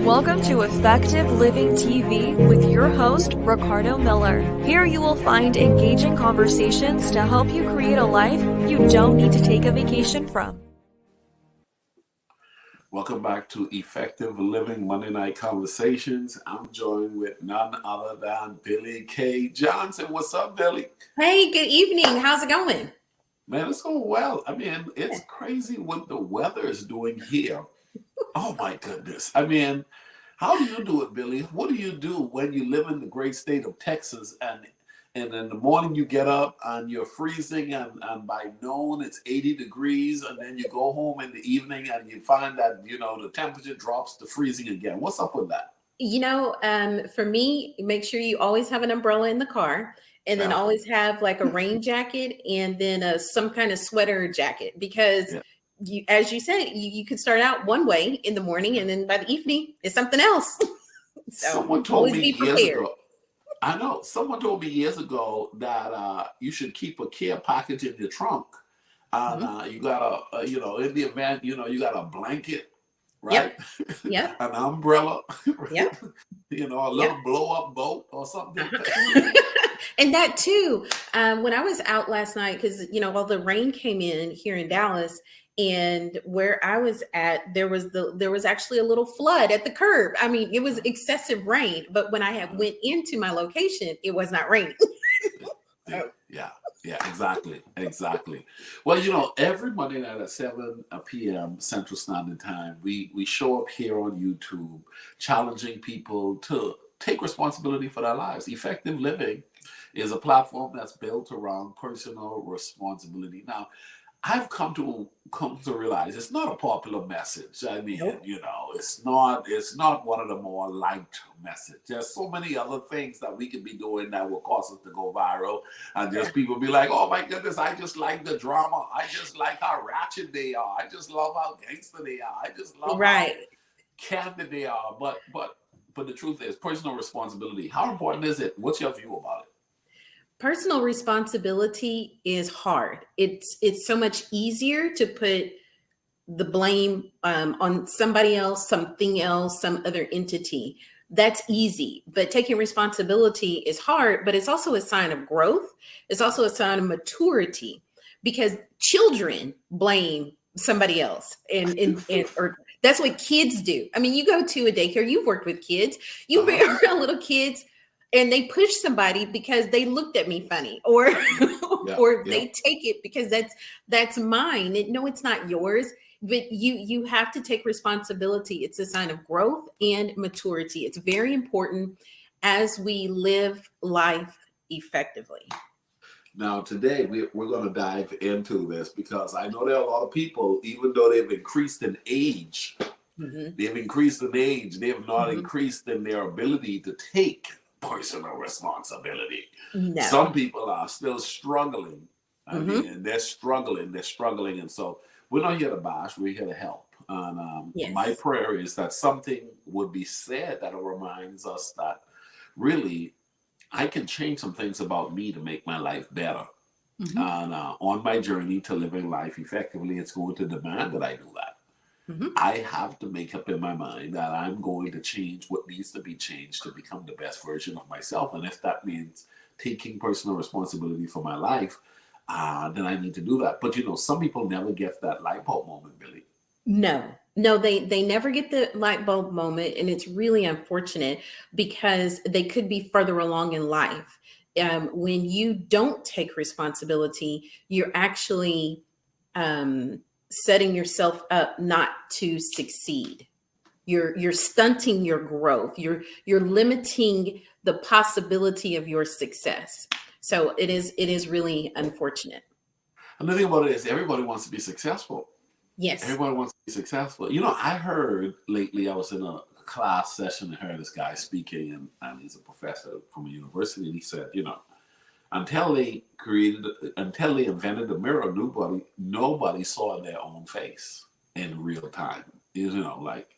Welcome to Effective Living TV with your host, Ricardo Miller. Here you will find engaging conversations to help you create a life you don't need to take a vacation from. Welcome back to Effective Living Monday Night Conversations. I'm joined with none other than Billy K. Johnson. What's up, Billy? Hey, good evening. How's it going? Man, it's going well. I mean, it's crazy what the weather is doing here. Oh, my goodness. I mean, how do you do it, Billy? What do you do when you live in the great state of Texas and in the morning you get up and you're freezing and by noon it's 80 degrees and then you go home in the evening and you find that, the temperature drops to freezing again? What's up with that? For me, make sure you always have an umbrella in the car and then always have like a rain jacket and then some kind of sweater jacket because as you said, you could start out one way in the morning and then by the evening it's something else. So someone told me years ago. I know. Someone told me years ago that you should keep a care package in your trunk. And you got in the event, you got a blanket, right? Yep. An umbrella, yep. A little blow-up boat or something. And that too, when I was out last night, because, while the rain came in here in Dallas, and where I was at, there was actually a little flood at the curb. I mean, it was excessive rain, but when I went into my location, it was not raining. Yeah, exactly. Well, every Monday night at 7 p.m. Central Standard Time, we show up here on YouTube, challenging people to take responsibility for their lives. Effective Living is a platform that's built around personal responsibility. Now, I've come to realize it's not a popular message. I mean, it's not one of the more liked messages. There's so many other things that we could be doing that will cause us to go viral. And just people be like, oh my goodness, I just like the drama. I just like how ratchet they are. I just love how gangster they are. I just love how candid they are. But the truth is, personal responsibility, how important is it? What's your view about it? Personal responsibility is hard. It's so much easier to put the blame on somebody else, something else, some other entity. That's easy, but taking responsibility is hard, but it's also a sign of growth. It's also a sign of maturity because children blame somebody else or that's what kids do. I mean, you go to a daycare, you've worked with kids, you bring around little kids and they push somebody because they looked at me funny or they take it because that's mine. No, it's not yours, but you have to take responsibility. It's a sign of growth and maturity. It's very important as we live life effectively. Now, today, we're going to dive into this because I know there are a lot of people, even though they've increased in age, they have not increased in their ability to take personal responsibility. No. Some people are still struggling. I mean, they're struggling. And so we're not here to bash, we're here to help. And my prayer is that something would be said that reminds us that really I can change some things about me to make my life better. And on my journey to living life effectively, it's going to demand that I do that. I have to make up in my mind that I'm going to change what needs to be changed to become the best version of myself. And if that means taking personal responsibility for my life, then I need to do that. But, some people never get that light bulb moment, Billy. No, they never get the light bulb moment. And it's really unfortunate because they could be further along in life. When you don't take responsibility, you're actually setting yourself up not to succeed. You're stunting your growth. You're limiting the possibility of your success. So it is really unfortunate. Another thing about it is everybody wants to be successful. Yes. Everybody wants to be successful. I heard lately, I was in a class session and heard this guy speaking, and he's a professor from a university, and he said, until they invented the mirror, nobody saw their own face in real time. Like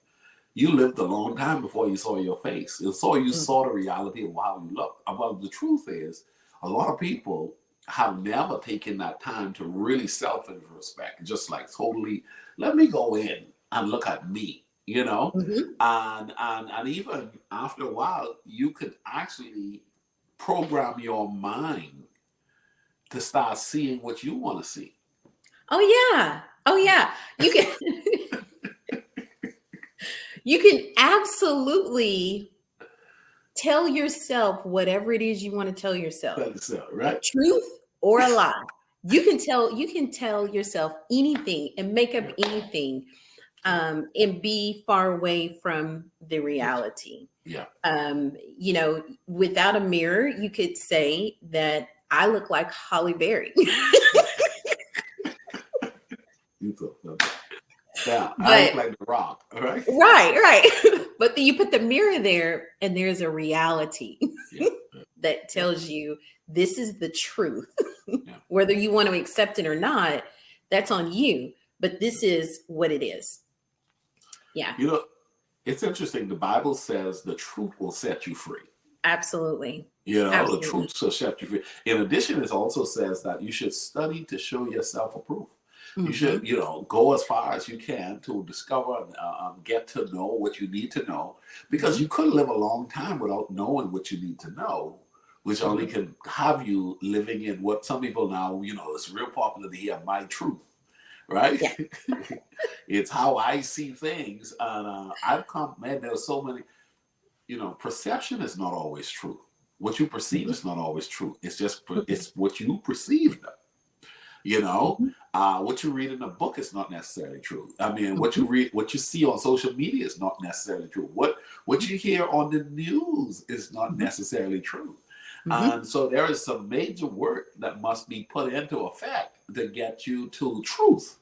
you lived a long time before you saw your face. And so you saw the reality of how you look. Well, the truth is, a lot of people have never taken that time to really self-introspect, just like totally, let me go in and look at me, and even after a while, you could actually program your mind to start seeing what you want to see. Oh yeah. You can you can absolutely tell yourself whatever it is you want to tell yourself. Right? Truth or a lie. You can tell yourself anything and make up anything, and be far away from the reality. Yeah. Without a mirror, you could say that I look like Holly Berry. Yeah, I look like The Rock, right? Right. But then you put the mirror there, and there's a reality that tells you this is the truth. Whether you want to accept it or not, that's on you. But this is what it is. Yeah. It's interesting. The Bible says the truth will set you free. Absolutely. The truth shall set you free. In addition, it also says that you should study to show yourself approved. You should, go as far as you can to discover and get to know what you need to know, because you could live a long time without knowing what you need to know, which only can have you living in what some people now, it's real popular to hear my truth, right? Yeah. It's how I see things. And there's so many, perception is not always true. What you perceive is not always true. It's just, it's what you perceive. What you read in a book is not necessarily true. I mean, what you see on social media is not necessarily true. What you hear on the news is not necessarily true. And so there is some major work that must be put into effect to get you to truth.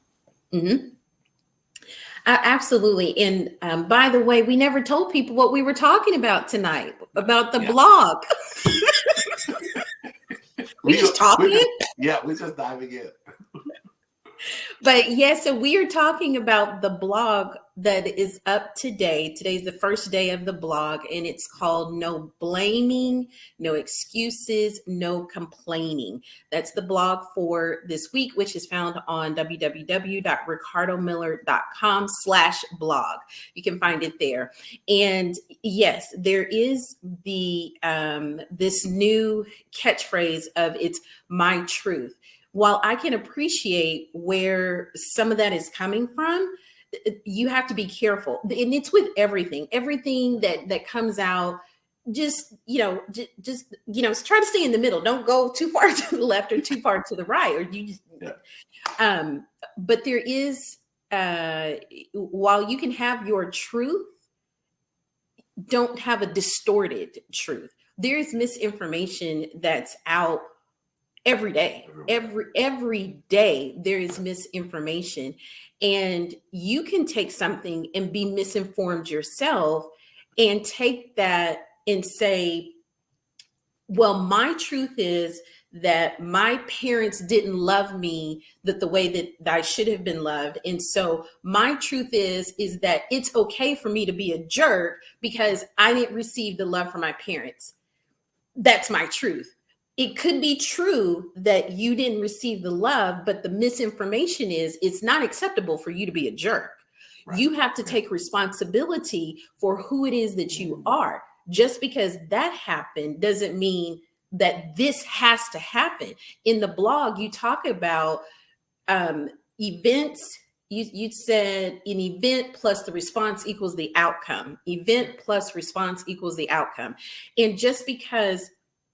Absolutely. And by the way, we never told people what we were talking about tonight, about the blog. We're just talking? We're just diving in. But so we are talking about the blog that is up today. Today's the first day of the blog, and it's called No Blaming, No Excuses, No Complaining. That's the blog for this week, which is found on www.ricardomiller.com/blog. You can find it there. And yes, there is this new catchphrase of it's my truth. While I can appreciate where some of that is coming from, you have to be careful. And it's with everything that comes out. Just try to stay in the middle. Don't go too far to the left or too far to the right, or you just, but there is, while you can have your truth, don't have a distorted truth. There's misinformation that's out every day. Every day there is misinformation, and you can take something and be misinformed yourself and take that and say, well, my truth is that my parents didn't love me the way that I should have been loved. And so my truth is that it's okay for me to be a jerk because I didn't receive the love from my parents. That's my truth. It could be true that you didn't receive the love, but the misinformation is it's not acceptable for you to be a jerk. Right. You have to take responsibility for who it is that you are. Just because that happened doesn't mean that this has to happen. In the blog, you talk about events. You said an event plus the response equals the outcome. Event plus response equals the outcome. And just because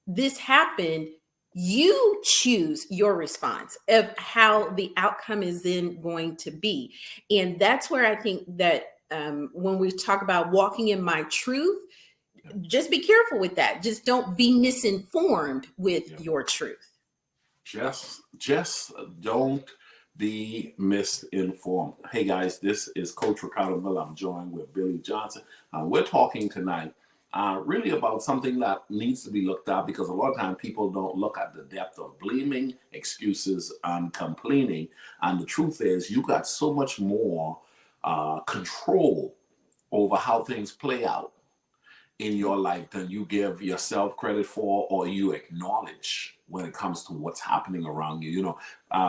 this happened, you choose your response of how the outcome is then going to be. And that's where I think that when we talk about walking in my truth, just be careful with that. Just don't be misinformed with your truth. Just don't Be misinformed. Hey guys, this is Coach Ricardo Miller. I'm joined with Billy Johnson. We're talking tonight really about something that needs to be looked at, because a lot of times people don't look at the depth of blaming, excuses, and complaining. And the truth is, you got so much more control over how things play out in your life than you give yourself credit for, or you acknowledge when it comes to what's happening around you. You know,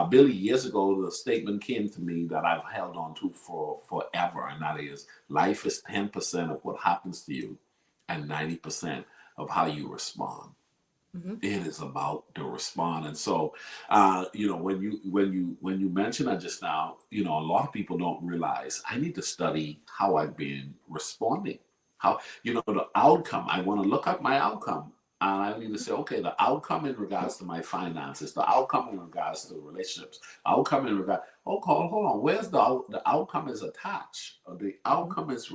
Billy, years ago, the statement came to me that I've held on to for forever, and that is, life is 10% of what happens to you and 90% of how you respond. Mm-hmm. It is about the respond. And so, you know, when you mentioned that just now, you know, a lot of people don't realize I need to study how I've been responding. How, you know, the outcome, I want to look at my outcome, and I need to say, okay, the outcome in regards to my finances, the outcome in regards to relationships, outcome in regard, hold on, where's the outcome is attached, or the outcome is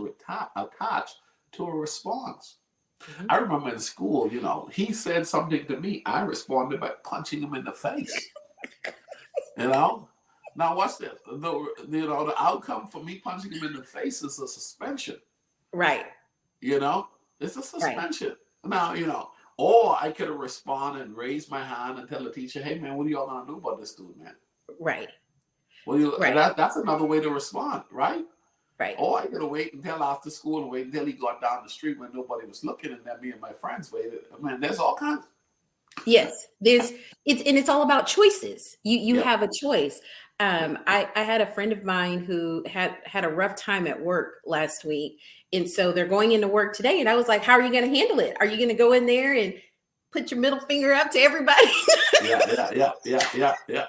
attached to a response. Mm-hmm. I remember in school, you know, he said something to me, I responded by punching him in the face. You know, now watch this. The outcome for me punching him in the face is a suspension. Right. You know, it's a suspension. Right. Now, you know, or I could have responded and raised my hand and tell the teacher, hey, man, what are y'all going to do about this dude, man? Right. Well, that's another way to respond, right? Right. Or I could have waited until after school and wait until he got down the street when nobody was looking, and then me and my friends waited. Man, there's all kinds. Yes, it's all about choices. You have a choice. I had a friend of mine who had a rough time at work last week. And so they're going into work today. And I was like, how are you going to handle it? Are you going to go in there and put your middle finger up to everybody? Yeah.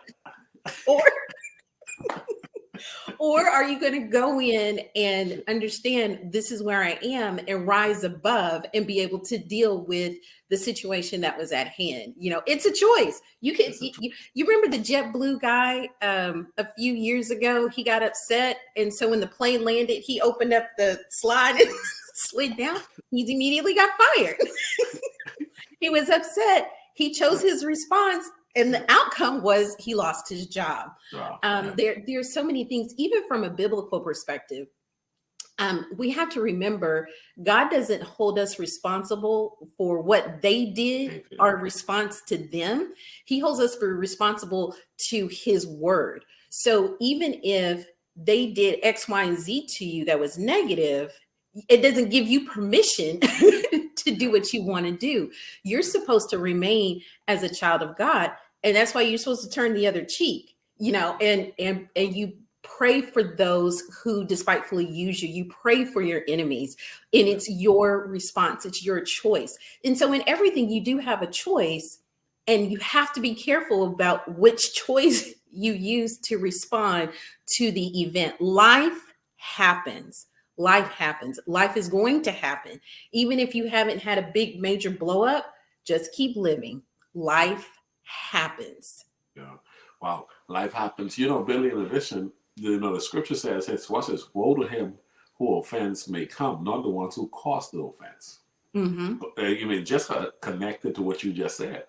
Or are you going to go in and understand this is where I am and rise above and be able to deal with the situation that was at hand? You know, it's a choice. You remember the JetBlue guy a few years ago? He got upset. And so when the plane landed, he opened up the slide and slid down. He immediately got fired. He was upset. He chose his response. And the outcome was he lost his job. There are so many things, even from a biblical perspective. We have to remember God doesn't hold us responsible for what they did, our response to them. He holds us responsible to his word. So even if they did X, Y, and Z to you that was negative, it doesn't give you permission to do what you want to do. You're supposed to remain as a child of God. And that's why you're supposed to turn the other cheek, you know, and you pray for those who despitefully use you. You pray for your enemies, and it's your response. It's your choice. And so in everything, you do have a choice, and you have to be careful about which choice you use to respond to the event. Life happens. Life happens. Life is going to happen. Even if you haven't had a big major blow up, just keep living. Life happens. Yeah. Wow. Life happens. You know, Billy, in addition, you know, the scripture says, woe to him who offense may come, not the ones who cause the offense. Mm-hmm. You mean just connected to what you just said.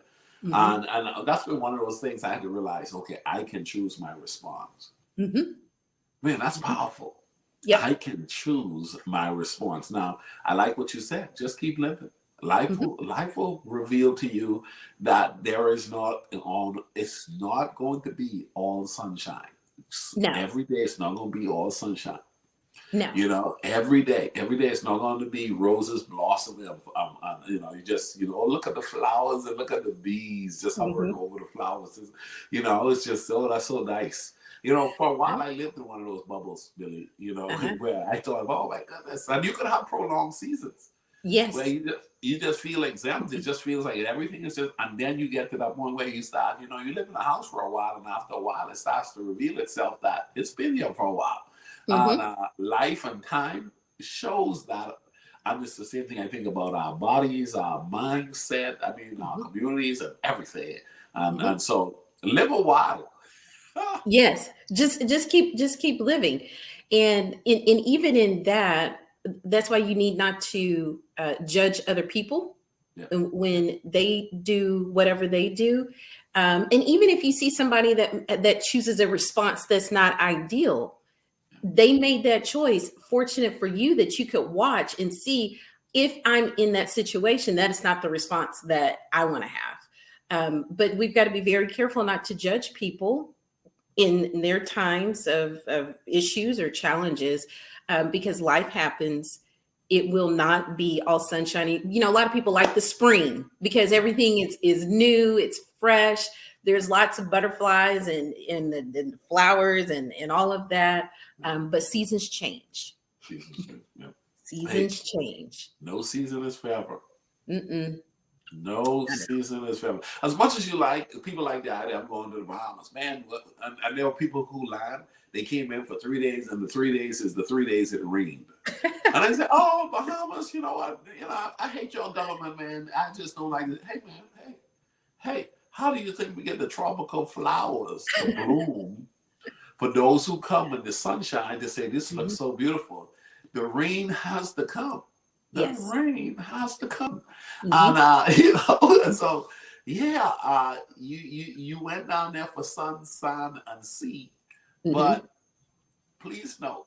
Mm-hmm. And that's been one of those things I had to realize, okay, I can choose my response. Mm-hmm. Man, that's powerful. Yep. I can choose my response. Now, I like what you said. Just keep living. Life will reveal to you that there is it's not going to be all sunshine. No. Every day it's not going to be all sunshine. No. You know, every day it's not going to be roses blossoming. You know, you just, you know, look at the flowers and look at the bees just hovering over the flowers. You know, it's just that's so nice. You know, for a while I lived in one of those bubbles, Billy, you know, where I thought, oh my goodness. And you could have prolonged seasons. Yes. Where you just feel exempt. It just feels like everything is just, and then you get to that point where you start, you know, you live in a house for a while, and after a while it starts to reveal itself that it's been here for a while. And life and time shows that. And it's the same thing I think about our bodies, our mindset, I mean, our communities and everything. And so live a while. Yes, just keep living, and even in that, that's why you need not to judge other people when they do whatever they do. And even if you see somebody that chooses a response that's not ideal, they made that choice. Fortunate for you that you could watch and see, if I'm in that situation, that is not the response that I want to have. But we've got to be very careful not to judge people in their times of issues or challenges, because life happens. It will not be all sunshiny. You know, a lot of people like the spring because everything is new, it's fresh. There's lots of butterflies and the flowers and all of that. But seasons change. Seasons change. No season is forever. Mm-mm. No season is forever. As much as you like, people like that, I'm going to the Bahamas. Man, and there are people who land. They came in for 3 days, and the 3 days is the 3 days it rained. And I said, oh, Bahamas, you know what? I hate your government, man. I just don't like it. Hey, man, hey, how do you think we get the tropical flowers to bloom for those who come in the sunshine to say, this looks so beautiful? The rain has to come. The rain has to come. And, so, you went down there for sun, sand, and sea. But please note,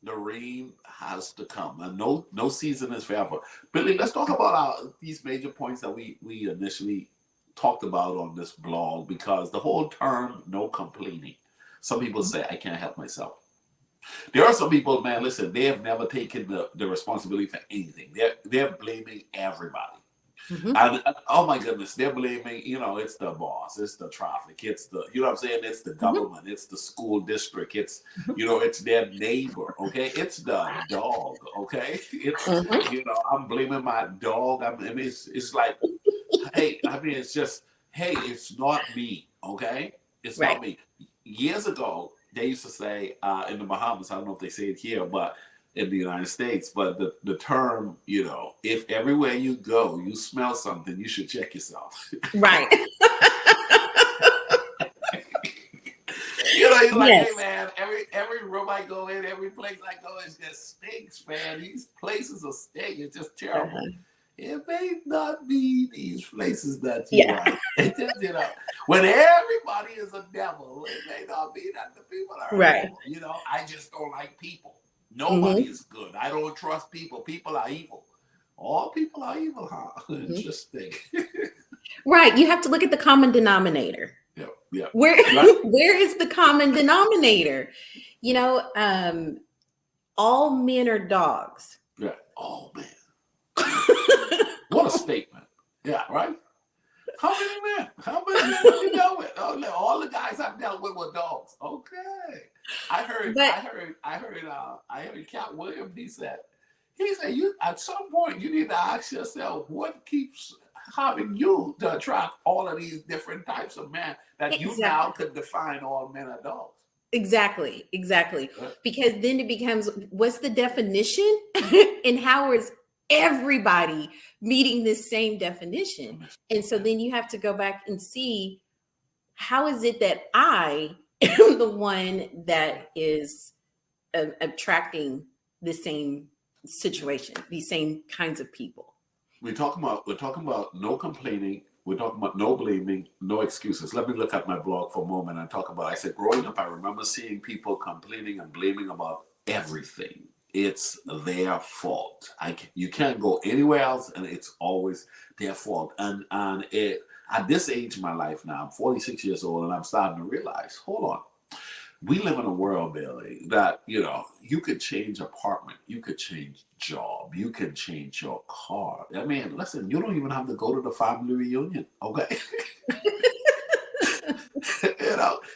the rain has to come. And no season is forever. Billy, let's talk about these major points that we initially talked about on this blog, because the whole term, no complaining. Some people say, I can't help myself. There are some people, man, listen, they have never taken the responsibility for anything. They're blaming everybody. And oh my goodness, they're blaming, it's the boss, it's the traffic, it's the, you know what I'm saying? It's the government, it's the school district, it's, it's their neighbor, okay? It's the dog, okay? It's, I'm blaming my dog. It's like, hey, it's just, hey, it's not me, okay? It's not me. Years ago, they used to say in the Bahamas, I don't know if they say it here, but in the United States, but the term, if everywhere you go, you smell something, you should check yourself. Right. You're like, hey man, every room I go in, every place I go, it just stinks, man. These places are stink. It's just terrible. It may not be these places that you like. It just, when everybody is a devil, it may not be that the people are evil. I just don't like people. Nobody is good. I don't trust people. People are evil. All people are evil, huh? Interesting. Right. You have to look at the common denominator. Yeah. Where is the common denominator? All men are dogs. Yeah. Oh man. What a statement. Yeah, right? How many men? How many men have you dealt with? Oh, all the guys I've dealt with were dogs. Okay. I heard Cat Williams, he said, you at some point you need to ask yourself what keeps having you to attract all of these different types of men that you now could define all men are dogs. Exactly. Because then it becomes, what's the definition? And how is everybody meeting this same definition? And so then you have to go back and see, how is it that I am the one that is attracting the same situation, these same kinds of people? We're talking about no complaining. We're talking about no blaming, no excuses. Let me look at my blog for a moment and talk about, I said, growing up, I remember seeing people complaining and blaming about everything. It's their fault. You can't go anywhere else, and it's always their fault. And at this age in my life now, I'm 46 years old, and I'm starting to realize, hold on. We live in a world, Billy, that, you could change apartment, you could change job, you can change your car. I mean, listen, you don't even have to go to the family reunion, okay?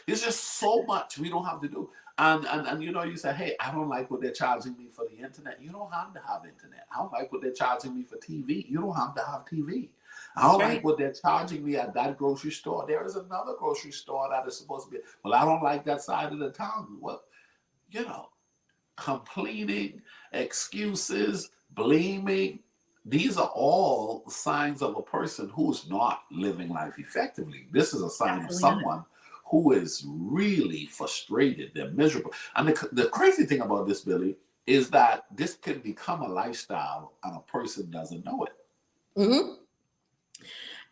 It's just so much we don't have to do. And you say, hey, I don't like what they're charging me for the internet. You don't have to have internet. I don't like what they're charging me for TV. You don't have to have TV. I don't like what they're charging me at that grocery store. There is another grocery store that is supposed to be. Well, I don't like that side of the town. Well, complaining, excuses, blaming. These are all signs of a person who's not living life effectively. This is a sign of someone who is really frustrated. They're miserable. And the crazy thing about this, Billy, is that this can become a lifestyle and a person doesn't know it.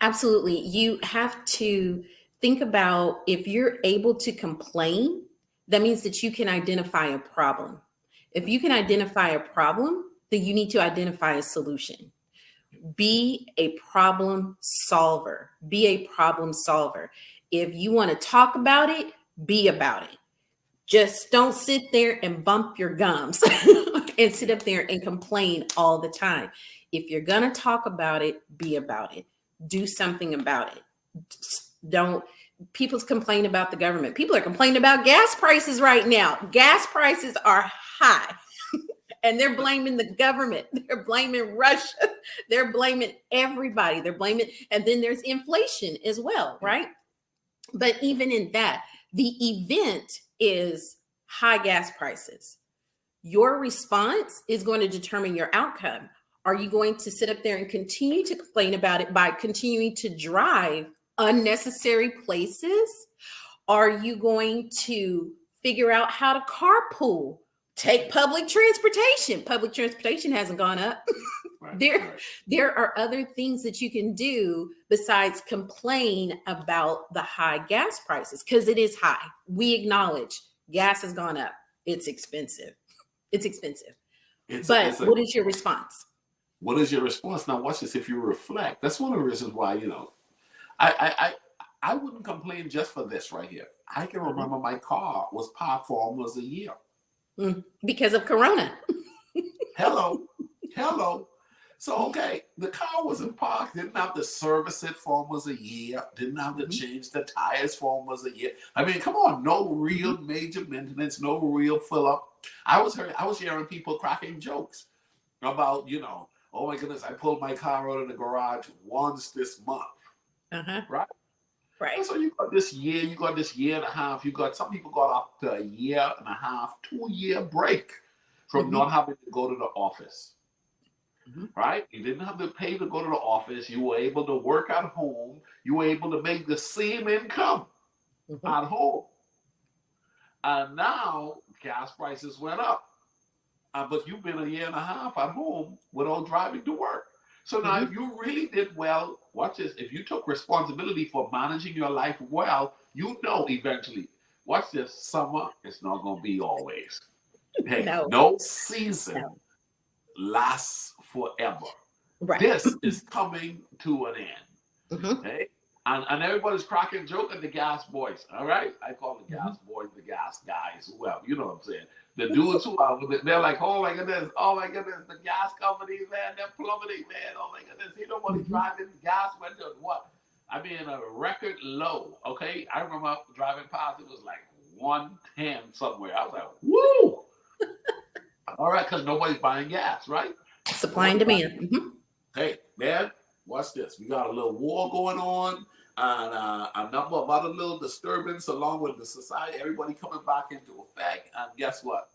Absolutely. You have to think about if you're able to complain, that means that you can identify a problem. If you can identify a problem, then you need to identify a solution. Be a problem solver. Be a problem solver. If you want to talk about it, be about it. Just don't sit there and bump your gums and sit up there and complain all the time. If you're going to talk about it, be about it. Do something about it. Don't people complain about the government. People are complaining about gas prices right now. Gas prices are high. And they're blaming the government. They're blaming Russia. They're blaming everybody. They're blaming, and then there's inflation as well, right? But even in that, the event is high gas prices. Your response is going to determine your outcome. Are you going to sit up there and continue to complain about it by continuing to drive unnecessary places? Are you going to figure out how to carpool? Take public transportation. Public transportation hasn't gone up. Right, there are other things that you can do besides complain about the high gas prices, because it is high. We acknowledge gas has gone up. It's expensive. It's expensive. What is your response? What is your response? Now watch this. If you reflect, that's one of the reasons why, I wouldn't complain just for this right here. I can remember my car was parked for almost a year. Because of Corona. Hello. So, okay, the car wasn't parked, didn't have to service it for almost a year, didn't have to change the tires for almost a year. I mean, come on, no real major maintenance, no real fill up. I was hearing people cracking jokes about, oh my goodness, I pulled my car out of the garage once this month. Right? Right. So you got this year, you got this year and a half, some people got up to a year and a half, 2-year break from not having to go to the office. Right? You didn't have to pay to go to the office. You were able to work at home. You were able to make the same income at home. And now gas prices went up. But you've been a year and a half at home without driving to work. So now if you really did well, watch this, if you took responsibility for managing your life well, eventually, watch this, summer is not going to be always. Hey, no season lasts forever. Right. This is coming to an end. Okay? And everybody's cracking joke at the gas boys. All right? I call the gas boys the gas guys, whoever. You know what I'm saying? The dudes who are with it, they're like, oh my goodness, the gas companies, man, they're plummeting, man. Oh my goodness, nobody's driving gas went to what? I mean, a record low. Okay? I remember driving past, it was like 110 somewhere. I was like, woo! All right, because nobody's buying gas, right? Supply and demand. Hey, man, watch this. We got a little war going on, and a number of other little disturbance along with the society. Everybody coming back into effect, and guess what?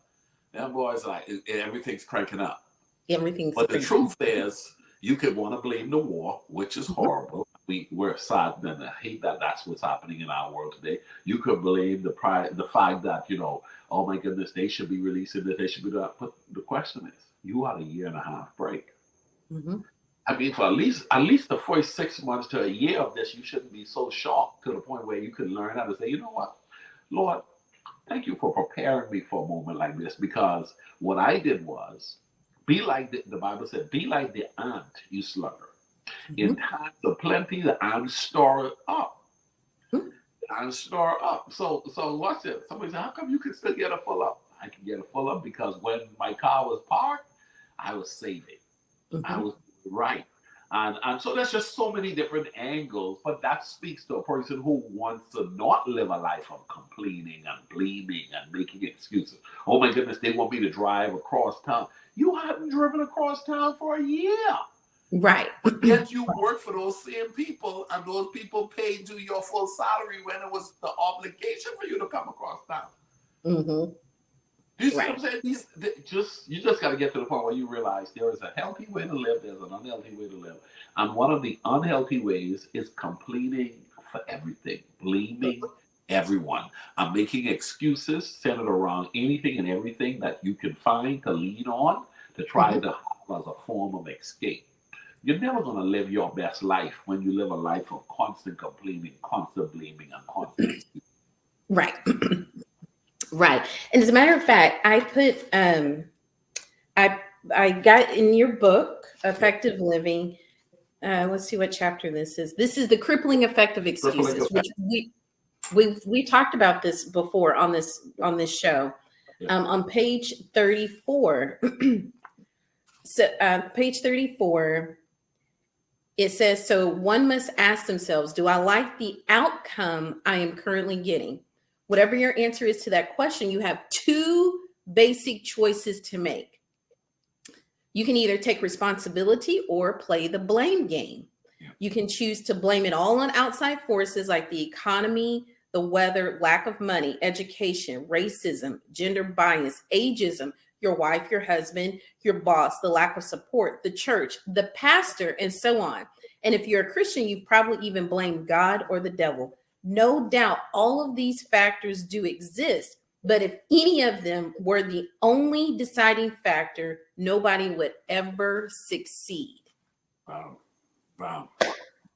Them boys like everything's cranking up. But the truth is, you could want to blame the war, which is horrible. We're sad and I hate that that's what's happening in our world today. You could blame the fact that, oh my goodness, they should be releasing this, they should be that. But the question is, you had a year and a half break. I mean, for at least the first 6 months to a year of this, you shouldn't be so shocked to the point where you could learn how to say, you know what, Lord, thank you for preparing me for a moment like this, because what I did was be like the Bible said, be like the ant you slaughter. In times of plenty, the ant store up. And store up. So watch it. Somebody said, how come you can still get a full up? I can get a full up because when my car was parked, I was saving. I was right. And so there's just so many different angles, but that speaks to a person who wants to not live a life of complaining and blaming and making excuses. Oh my goodness, they want me to drive across town. You hadn't driven across town for a year. Right. But yet you work for those same people, and those people paid you your full salary when it was the obligation for you to come across town. Do you see what I'm saying? You just got to get to the point where you realize there is a healthy way to live, there's an unhealthy way to live. And one of the unhealthy ways is complaining for everything, blaming everyone. I'm making excuses centered around anything and everything that you can find to lean on to try to have as a form of escape. You're never going to live your best life when you live a life of constant complaining, constant blaming, and constant excuse. Right. Right. And as a matter of fact, I put I got in your book, Effective Living. Let's see what chapter this is. This is the crippling effect of excuses, which we talked about this before on this show. On page 34. So page 34, it says, so one must ask themselves, do I like the outcome I am currently getting? Whatever your answer is to that question, you have two basic choices to make. You can either take responsibility or play the blame game. You can choose to blame it all on outside forces like the economy, the weather, lack of money, education, racism, gender bias, ageism, your wife, your husband, your boss, the lack of support, the church, the pastor, and so on. And if you're a Christian, you've probably even blamed God or the devil. No doubt all of these factors do exist, but if any of them were the only deciding factor, nobody would ever succeed. Wow.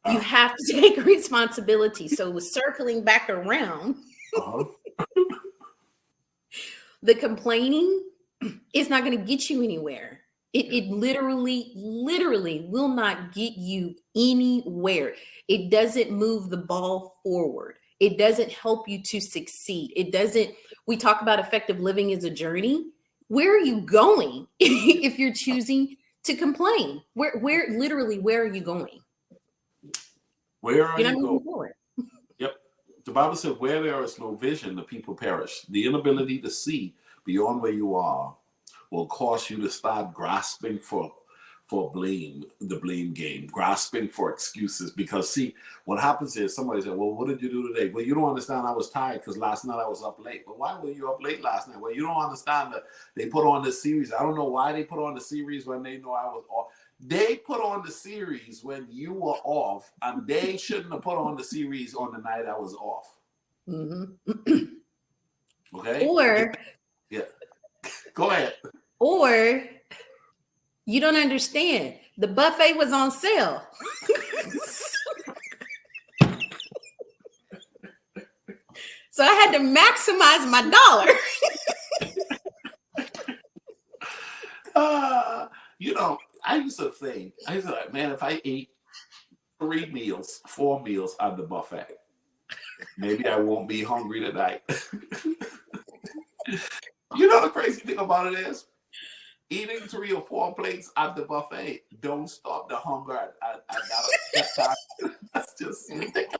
You have to take responsibility. So with circling back around, the complaining is not going to get you anywhere. It literally will not get you anywhere. It doesn't move the ball forward. It doesn't help you to succeed. It doesn't. We talk about effective living as a journey. Where are you going if you're choosing to complain? Where are you going? Where are You're you not moving going? forward. Yep. The Bible said, where there is no vision, the people perish. The inability to see beyond where you are will cause you to start grasping for blame, the blame game, grasping for excuses. Because see, what happens is somebody said, well, what did you do today? Well, you don't understand, I was tired because last night I was up late. Well, why were you up late last night? Well, you don't understand that they put on this series. I don't know why they put on the series when they know I was off. They put on the series when you were off, and they shouldn't have put on the series on the night I was off. Mm-hmm. Okay? Or yeah. Go ahead. Or you don't understand. The buffet was on sale. So I had to maximize my dollar. I used to think, man, if I ate 4 meals at the buffet, maybe I won't be hungry tonight. You know the crazy thing about it is, eating 3 or 4 plates at the buffet don't stop the hunger at that time. That's just ridiculous.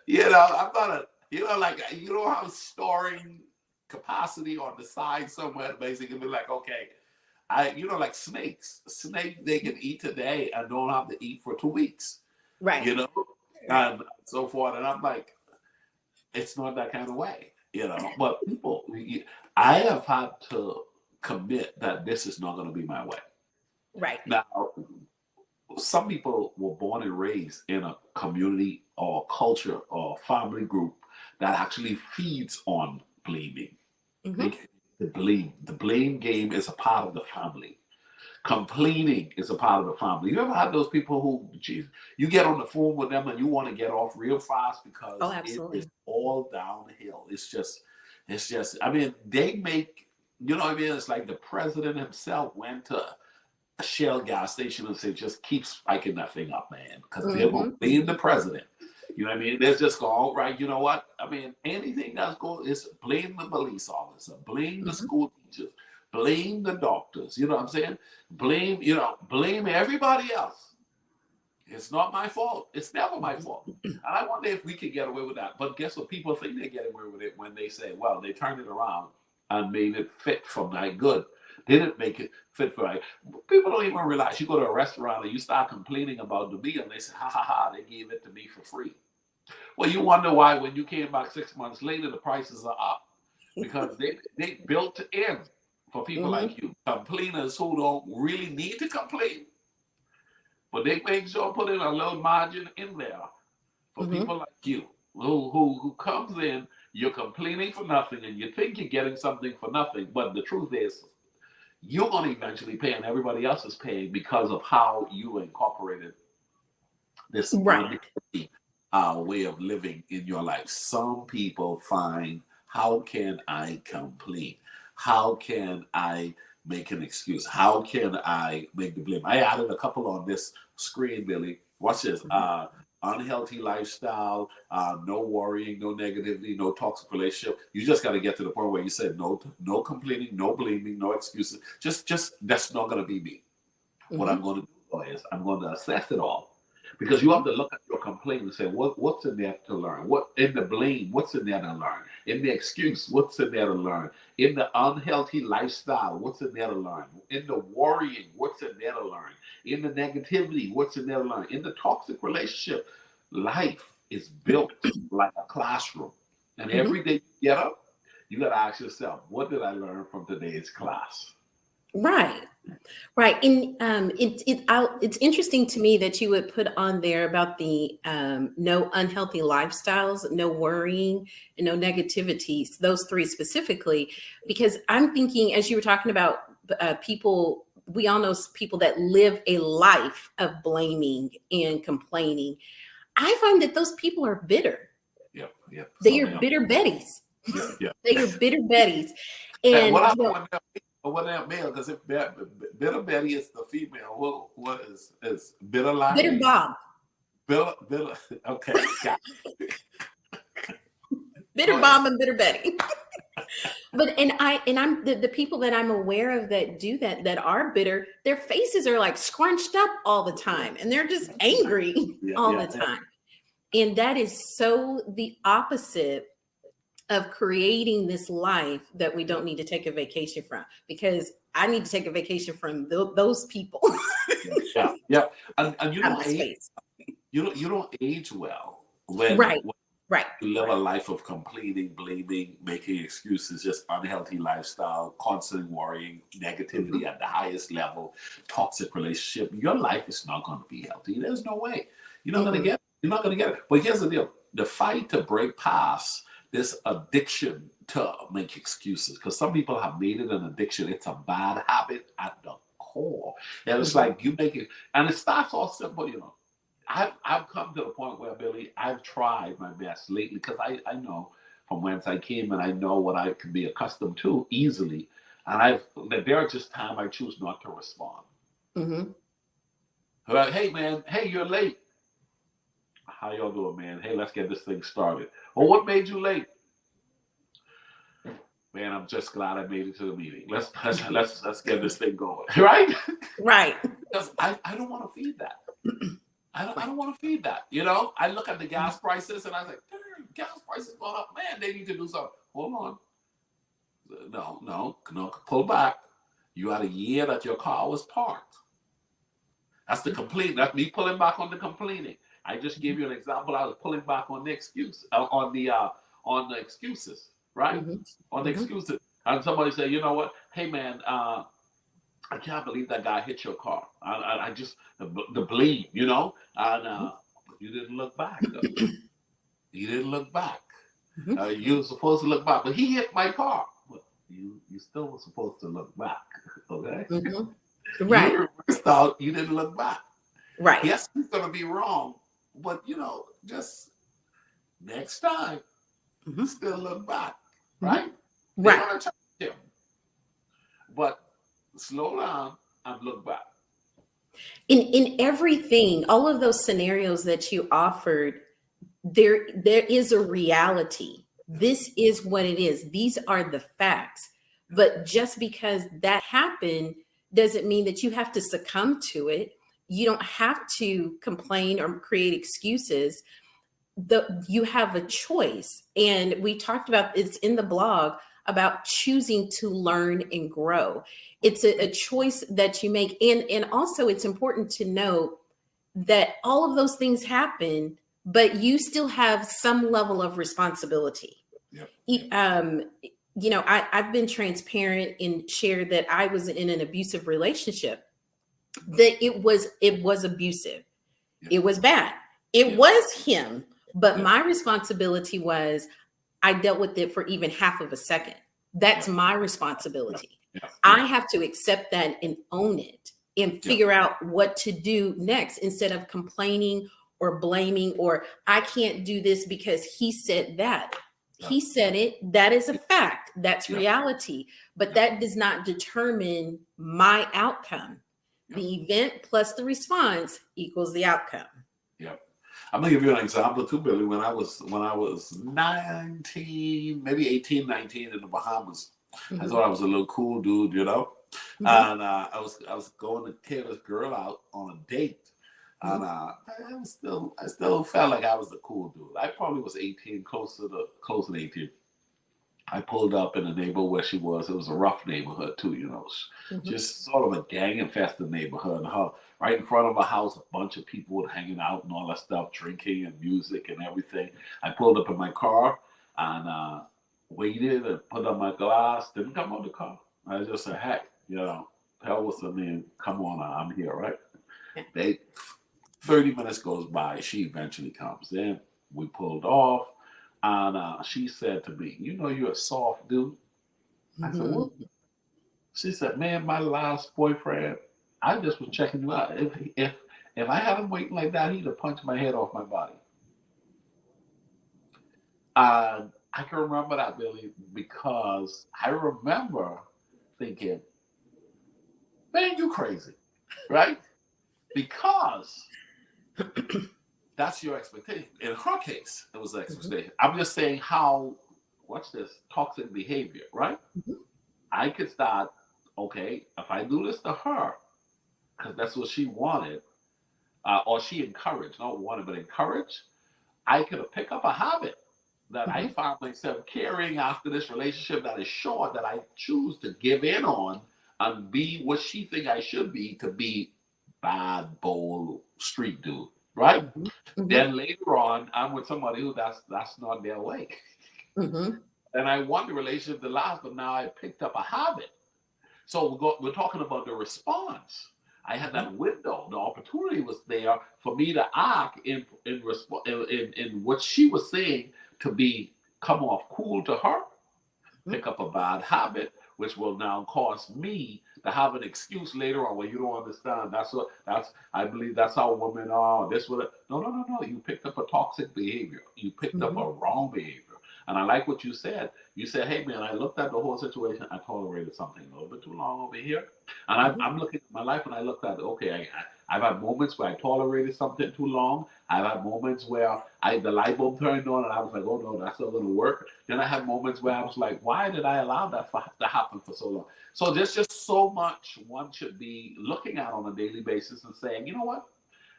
I'm not have storing capacity on the side somewhere, basically be like, okay, like snakes, they can eat today and don't have to eat for 2 weeks. Right. And so forth. And I'm like, it's not that kind of way, but people, I have had to commit that this is not going to be my way. Right. Now, some people were born and raised in a community or culture or family group that actually feeds on blaming. Mm-hmm. The blame game is a part of the family. Complaining is a part of the family. You ever had those people who, you get on the phone with them and you want to get off real fast because it is all downhill. It's just, they make, it's like the president himself went to a Shell gas station and said, just keep spiking that thing up, man, because they're going to blame the president. You know what I mean? They're just going, all right, you know what? Anything that's going is blame the police officer, blame the school teachers, blame the doctors. You know what I'm saying? Blame everybody else. It's not my fault. It's never my fault. And I wonder if we could get away with that. But guess what? People think they get away with it when they say, well, they turned it around and made it fit for my good. They didn't make it fit for my. People don't even realize. You go to a restaurant and you start complaining about the meal and they say, ha, ha, ha, they gave it to me for free. Well, you wonder why when you came back 6 months later, the prices are up. Because they built in for people like you, complainers who don't really need to complain. But they make sure put in a little margin in there for people like you who comes in, you're complaining for nothing and you think you're getting something for nothing. But the truth is, you're going to eventually pay, and everybody else is paying because of how you incorporated this Right. way of living in your life. Some people find, how can I complain? How can I make an excuse? How can I make the blame? I added a couple on this screen, Billy. Watch this. Unhealthy lifestyle, no worrying, no negativity, no toxic relationship. You just got to get to the point where you said no complaining, no blaming, no excuses. Just that's not going to be me. What I'm going to do is I'm going to assess it all, because you have to look at your complaint and say, what's in there to learn? What in the blame? What's in there to learn? In the excuse, what's in there to learn? In the unhealthy lifestyle, what's in there to learn? In the worrying, what's in there to learn? In the negativity, what's in there to learn? In the toxic relationship, life is built like a classroom. And every day you get up, you got to ask yourself, what did I learn from today's class? Right. Right. And it's interesting to me that you would put on there about the no unhealthy lifestyles, no worrying, and no negativities, those three specifically, because I'm thinking, as you were talking about people, we all know people that live a life of blaming and complaining. I find that those people are bitter. Yep. They are bitter Bettys. Yeah. They are bitter Bettys. And what that male? Because if bitter Betty is the female, what is bitter line? Bitter Bob. Bitter. Okay. Bitter Bob and bitter Betty. But I'm the people that I'm aware of that do that are bitter, their faces are like scrunched up all the time, and they're just angry all the time. And that is so the opposite of creating this life that we don't need to take a vacation from, because I need to take a vacation from those people. Yeah. And you don't age. You don't age well when you live a life of complaining, blaming, making excuses, just unhealthy lifestyle, constant worrying, negativity at the highest level, toxic relationship. Your life is not going to be healthy. There's no way. You're not going to get it. You're not going to get it. But here's the deal: the fight to break past this addiction to make excuses, because some people have made it an addiction. It's a bad habit at the core, and it's like you make it, and it starts all simple. I've come to the point where, Billy, I've tried my best lately, because I know from whence I came, and I know what I can be accustomed to easily, and there are just times I choose not to respond. Like, hey man, hey, you're late. How y'all doing, man? Hey, let's get this thing started. Well, what made you late? Man, I'm just glad I made it to the meeting. Let's get this thing going. Right? Right. Because I don't want to feed that. I don't want to feed that. I look at the gas prices and I was like, gas prices going up. Man, they need to do something. Hold on. No, pull back. You had a year that your car was parked. That's the complaint. That's me pulling back on the complaining. I just gave you an example. I was pulling back on the excuse, on the excuses, right? On the excuses. And somebody said, you know what? Hey man, I can't believe that guy hit your car. I just the blame, and you didn't look back. You didn't look back. You were supposed to look back, but he hit my car. But you still were supposed to look back, okay? Right. You reversed out. You didn't look back. Right. Yes, he's gonna be wrong, but just next time, still look back, right? Right. They're gonna charge him, but slow down and look back. In everything, all of those scenarios that you offered, there is a reality. This is what it is. These are the facts. But just because that happened doesn't mean that you have to succumb to it. You don't have to complain or create excuses. You have a choice. And we talked about, it's in the blog, about choosing to learn and grow. It's a choice that you make. And also it's important to know that all of those things happen, but you still have some level of responsibility. I've been transparent and shared that I was in an abusive relationship. That it was abusive. It was bad. It was him. But my responsibility was I dealt with it for even half of a second. That's my responsibility. Yeah. I have to accept that and own it and figure out what to do next instead of complaining or blaming, or I can't do this because he said that. He said it. That is a fact. That's reality. But that does not determine my outcome. The event plus the response equals the outcome. Yep. I'm gonna give you an example too, Billy. When I was 19, maybe 18, 19 in the Bahamas, I thought I was a little cool dude, you know. And I was going to take this girl out on a date, and I still felt like I was the cool dude. I probably was 18, close to 18. I pulled up in the neighborhood where she was. It was a rough neighborhood too, you know, just sort of a gang-infested neighborhood. And right in front of her house, a bunch of people were hanging out and all that stuff, drinking and music and everything. I pulled up in my car and waited and put on my glass. Didn't come out the car. I just said, "Heck, you know, hell with the name. Come on, I'm here, right?" 30 minutes goes by. She eventually comes in. We pulled off. And she said to me, "You know, you're a soft dude." I said, "What?" She said, "Man, my last boyfriend, I just was checking you out. If I had him waiting like that, he'd have punched my head off my body." And I can remember that, Billy, because I remember thinking, "Man, you crazy," right? Because that's your expectation. In her case, it was expectation. I'm just saying how, watch this, toxic behavior, right? I could start, okay, if I do this to her, because that's what she wanted, or she encouraged, not wanted, but encouraged, I could have picked up a habit that I found myself carrying after this relationship that is short, that I choose to give in on and be what she think I should be, to be bad, bold, street dude. Right? Then later on, I'm with somebody who that's not their way. And I want the relationship to last, but now I picked up a habit. So we're talking about the response. I had that window. The opportunity was there for me to act in what she was saying, to come off cool to her, pick up a bad habit, which will now cause me to have an excuse later on. Well, you don't understand. I believe that's how women are. No. You picked up a toxic behavior. You picked up a wrong behavior. And I like what you said. You said, "Hey man, I looked at the whole situation. I tolerated something a little bit too long over here." And I'm looking at my life and I looked at, okay, I've had moments where I tolerated something too long. I've had moments where the light bulb turned on and I was like, "Oh no, that's not going to work." Then I had moments where I was like, "Why did I allow that to happen for so long?" So there's just so much one should be looking at on a daily basis and saying, "You know what?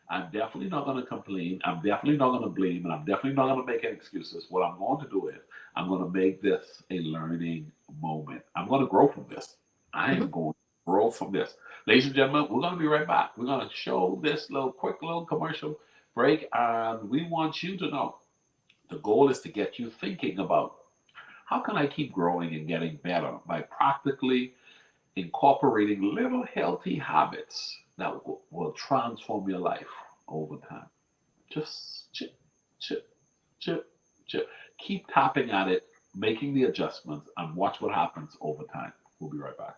I'm definitely not going to complain. I'm definitely not going to blame, and I'm definitely not going to make any excuses. What I'm going to do is I'm going to make this a learning moment. I'm going to grow from this. I am going to grow from this." Ladies and gentlemen, we're going to be right back. We're going to show this quick little commercial break, and we want you to know the goal is to get you thinking about, how can I keep growing and getting better by practically incorporating little healthy habits that will transform your life over time. Just chip, chip, chip, chip. Keep tapping at it, making the adjustments, and watch what happens over time. We'll be right back.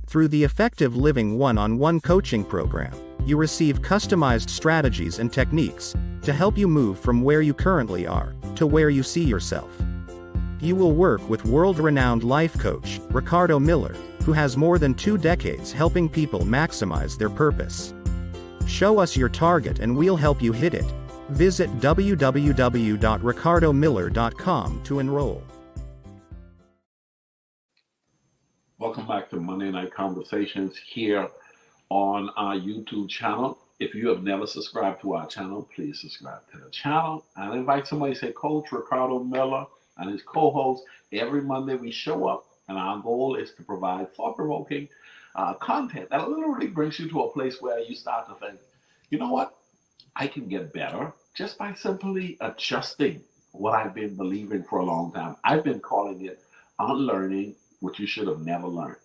Through the Effective Living one-on-one coaching program, you receive customized strategies and techniques to help you move from where you currently are to where you see yourself. You will work with world-renowned life coach, Ricardo Miller, who has more than 2 decades helping people maximize their purpose. Show us your target and we'll help you hit it. Visit www.ricardomiller.com to enroll. Welcome back to Monday Night Conversations here on our YouTube channel. If you have never subscribed to our channel, please subscribe to the channel. And invite somebody to say, Coach Ricardo Miller and his co-host. Every Monday we show up, and our goal is to provide thought-provoking content that literally brings you to a place where you start to think, you know what? I can get better just by simply adjusting what I've been believing for a long time. I've been calling it unlearning what you should have never learned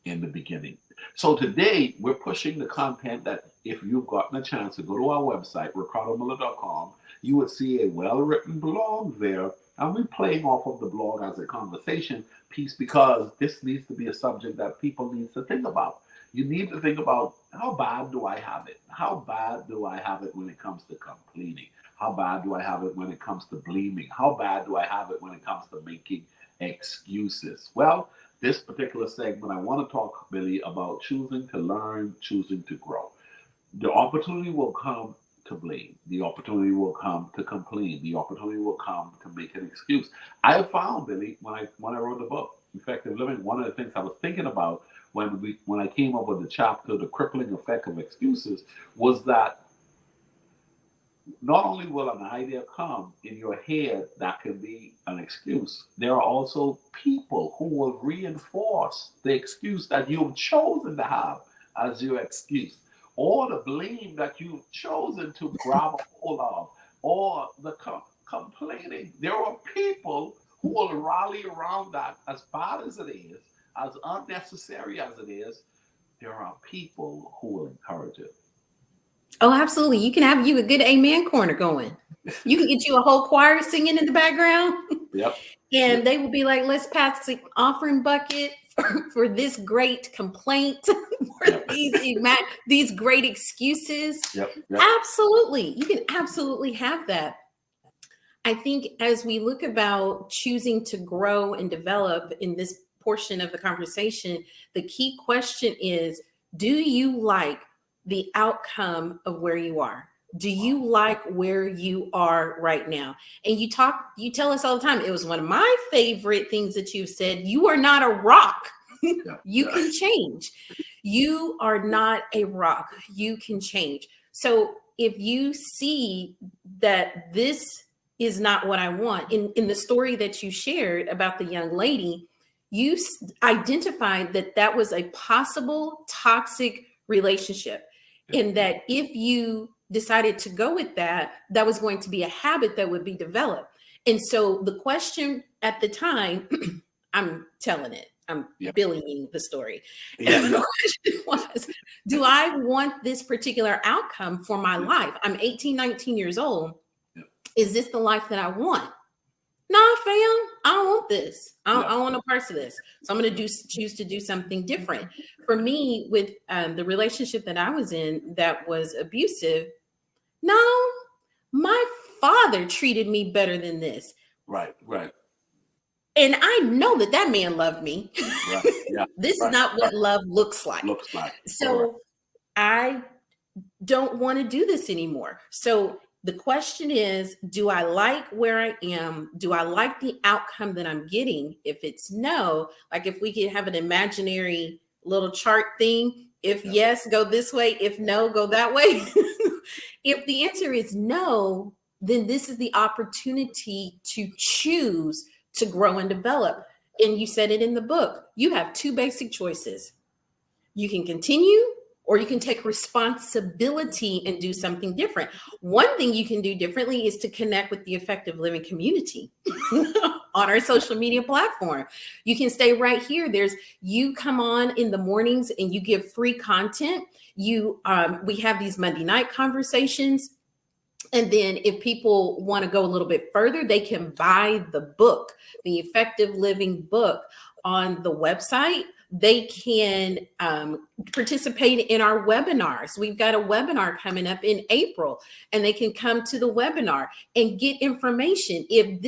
in the beginning. So today we're pushing the content that, if you've gotten a chance to go to our website, ricardomiller.com, you would see a well-written blog there And we're playing off of the blog as a conversation piece because this needs to be a subject that people need to think about. You need to think about, how bad do I have it? How bad do I have it when it comes to complaining? How bad do I have it when it comes to blaming? How bad do I have it when it comes to making excuses? Well, this particular segment, I want to talk, Billy, about choosing to learn, choosing to grow. The opportunity will come to blame. The opportunity will come to complain. The opportunity will come to make an excuse. I found, Billy, when I wrote the book, Effective Living, one of the things I was thinking about when I came up with the chapter, The Crippling Effect of Excuses, was that not only will an idea come in your head that can be an excuse, there are also people who will reinforce the excuse that you've chosen to have as your excuse, or the blame that you've chosen to grab a hold of, or the complaining. There are people who will rally around that, as bad as it is, as unnecessary as it is. There are people who will encourage it. Oh, absolutely. You can have you a good amen corner going. You can get you a whole choir singing in the background. Yep. And they will be like, let's pass the offering bucket for this great complaint, for these great excuses. Yep. Absolutely. You can absolutely have that. I think as we look about choosing to grow and develop in this portion of the conversation, the key question is, do you like the outcome of where you are? Do you like where you are right now? And you tell us all the time, it was one of my favorite things that you've said, you are not a rock. You can change. You are not a rock. You can change. So if you see that this is not what I want, in the story that you shared about the young lady, you identified that was a possible toxic relationship. And that if you decided to go with that, that was going to be a habit that would be developed. And so the question at the time, I'm telling it, I'm billing the story. Yeah. And the question was, do I want this particular outcome for my life? I'm 18, 19 years old. Is this the life that I want? Nah, fam, I don't want this. I don't want no parts of this. So I'm going to choose to do something different. For me, with the relationship that I was in that was abusive, no, my father treated me better than this. Right. And I know that man loved me. Right. Yeah. This is not what love looks like. So I don't want to do this anymore. So the question is, do I like where I am? Do I like the outcome that I'm getting? If it's no, like if we could have an imaginary little chart thing, if yes, go this way. If no, go that way. If the answer is no, then this is the opportunity to choose to grow and develop. And you said it in the book, you have two basic choices. You can continue, or you can take responsibility and do something different. One thing you can do differently is to connect with the Effective Living community on our social media platform. You can stay right here. You come on in the mornings and you give free content. We have these Monday night conversations. And then if people want to go a little bit further, they can buy the book, the Effective Living book, on the website. They can participate in our webinars. We've got a webinar coming up in April, and they can come to the webinar and get information. If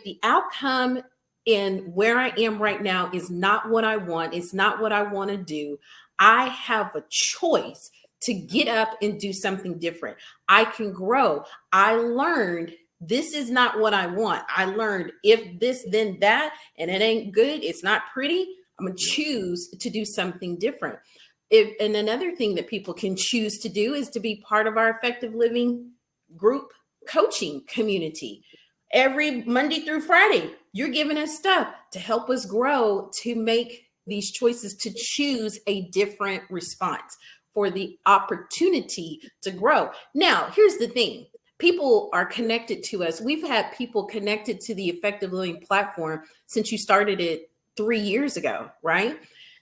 the outcome in where I am right now is not what I want, it's not what I want to do, I have a choice to get up and do something different. I can grow. I learned this is not what I want. I learned if this, then that, and it ain't good, it's not pretty, I'm going to choose to do something different. And another thing that people can choose to do is to be part of our Effective Living group coaching community. Every Monday through Friday, you're giving us stuff to help us grow, to make these choices, to choose a different response for the opportunity to grow. Now, here's the thing. People are connected to us. We've had people connected to the Effective Living platform since you started it 3 years ago, right?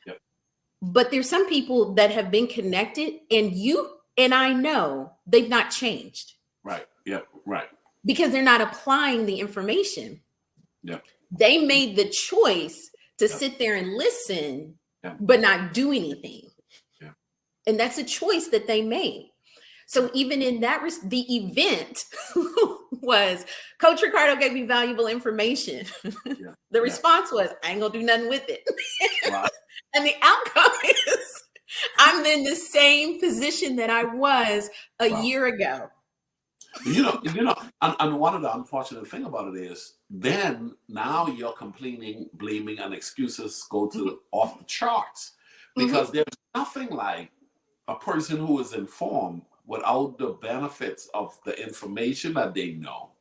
Yep. But there's some people that have been connected, and I know they've not changed. Right. Yeah. Right. because they're not applying the information. Yeah. They made the choice to sit there and listen, but not do anything. Yeah. And that's a choice that they made. So even in that, the event was, Coach Ricardo gave me valuable information. Yeah. The response was, I ain't gonna do nothing with it. Wow. And the outcome is, I'm in the same position that I was a year ago. And one of the unfortunate thing about it is, then now you're complaining, blaming, and excuses go to off the charts, because there's nothing like a person who is informed without the benefits of the information that they know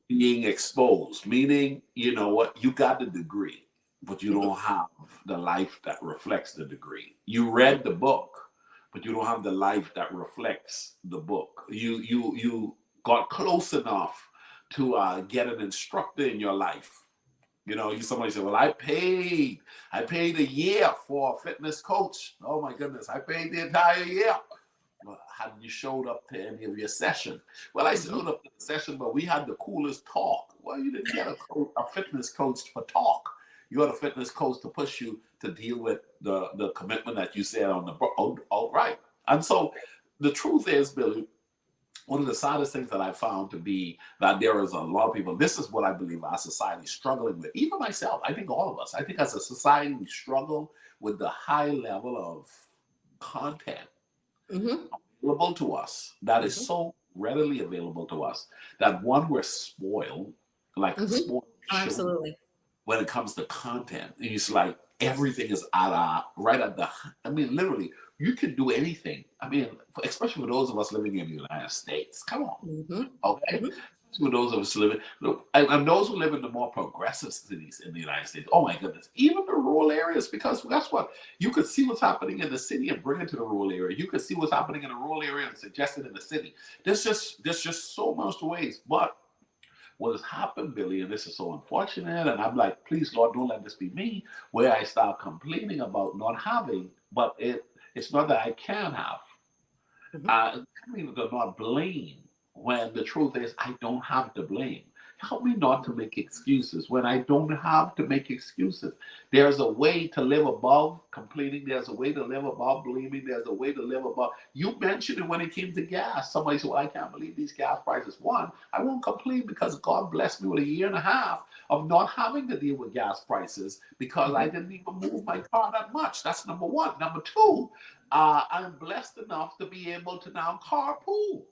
being exposed. Meaning, you know what, you got the degree, but you don't have the life that reflects the degree. You read the book, but you don't have the life that reflects the book. You got close enough to get an instructor in your life. You know, somebody said, well, I paid a year for a fitness coach. Oh my goodness, I paid the entire year. Well, hadn't you showed up to any of your sessions? Well, I showed up to the session, but we had the coolest talk. Well, you didn't get a fitness coach for talk. You had a fitness coach to push you to deal with the commitment that you said on the book. Oh, right. And so the truth is, Billy, one of the saddest things that I found to be that there is a lot of people, this is what I believe our society is struggling with. Even myself, I think all of us, I think as a society, we struggle with the high level of content available to us that is so readily available to us that we're spoiled, like spoiled Absolutely. when it comes to content. And it's like everything is right at the, I mean, literally, you can do anything. I mean, especially for those of us living in the United States. Come on. Okay? For those of us living, and those who live in the more progressive cities in the United States, oh my goodness, even the rural areas, because guess what? You could see what's happening in the city and bring it to the rural area. You could see what's happening in the rural area and suggest it in the city. There's just so much ways. But what has happened, Billy, and this is so unfortunate, and I'm like, please, Lord, don't let this be me, where I start complaining about not having, but it's not that I can have. I mean, do not blame, when the truth is I don't have to blame. Help me not to make excuses when I don't have to make excuses. There's a way to live above complaining. There's a way to live above blaming. There's a way to live above. You mentioned it when it came to gas. Somebody said, well, I can't believe these gas prices. One, I won't complain because God blessed me with a year and a half of not having to deal with gas prices because I didn't even move my car that much. That's number one. Number two, I'm blessed enough to be able to now carpool.